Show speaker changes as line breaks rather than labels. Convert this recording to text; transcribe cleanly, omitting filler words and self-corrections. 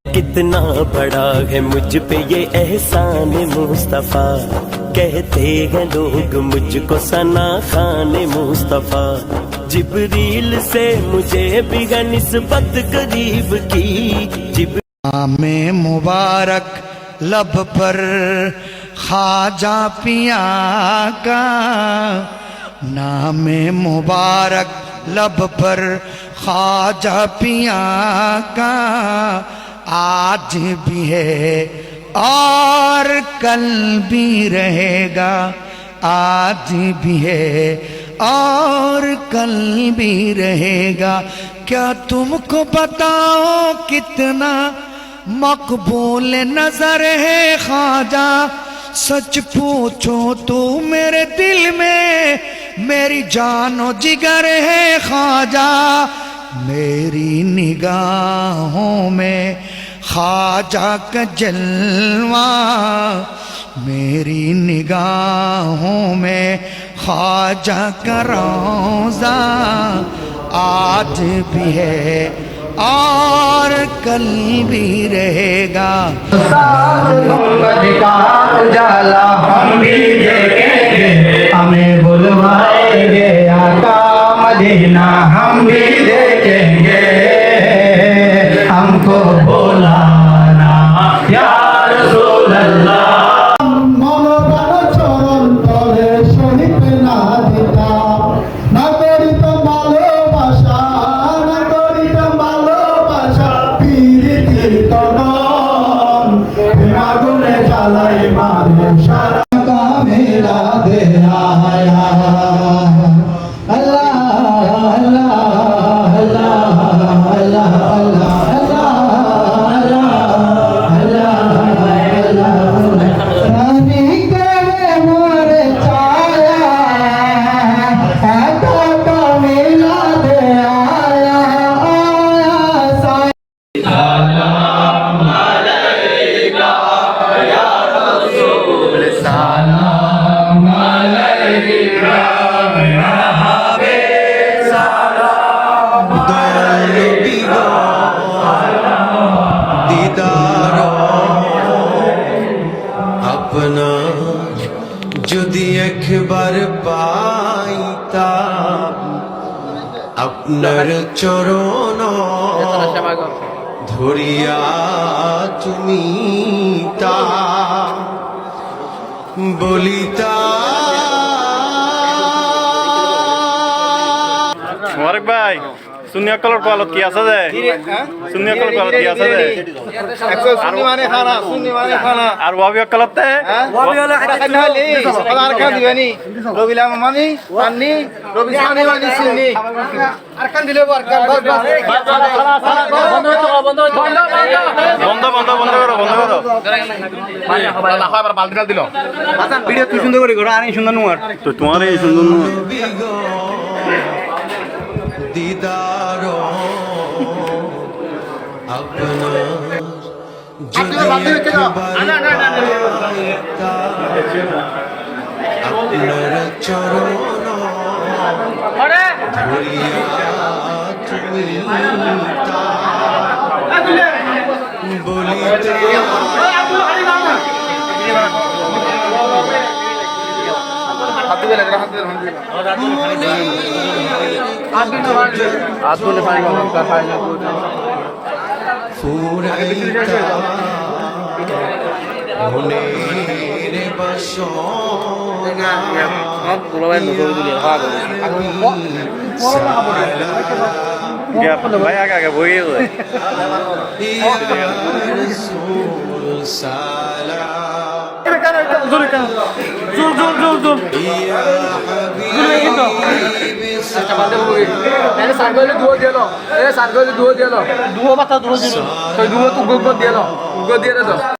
कितना बड़ा है मुझ पे ये एहसान मुस्तफा, कहते हैं लोग मुझको सना खान मुस्तफा। जिब्रील से मुझे भी है निस्बत करीब की।
नामे मुबारक लब पर ख्वाजा पिया का, नामे मुबारक लब पर ख्वाजा पिया का आज भी है और कल भी रहेगा, आज भी है और कल भी रहेगा। क्या तुमको बताओ कितना मकबूल नजर है ख्वाजा, सच पूछो तो मेरे दिल में मेरी जानो जिगर है ख्वाजा। मेरी निगाहों में ख्वाजा का जलवा, मेरी निगाहों में ख्वाजा का रोज़ा आज भी है और कल भी रहेगा।
उजाला हम भी देखेंगे, हमें बुलवाएंगे आका मदीना हम भी देखेंगे। हमको बुलाना या रसूल अल्लाह।
अपना যদি একবার পাইতা আপনার চরণ ধরিয়া তুমি তা বলিতা।
মোবারক ভাই শূন্য কলর পালত কি আছে যে শূন্য কলর পালত কি আছে যে
সুন্নি মানে খানা, সুন্নি মানে খানা।
আর ওয়াবি কলতে
ওয়াবি হলো খানা হলি আর খান দিবেনি রবিলা মানি পানি রবি সানি মানে সুন্নি আর খান দিলে আর খান বন্ধ বন্ধ করো বন্ধ করো। আবার বালতি ডাল দিল আচ্ছা ভিডিও তুই সুন্দর করে করো আর এই সুন্দর নুয়ার
তো তোমার এই সুন্দর
दीदार अपना আপনার চরণ ধরিয়া তুমি তা বলিতে।
ভাই আগে আগে বই
দুয়ো বাতা দুয়ো দিল দুয়ো তো গোদ দিয়ে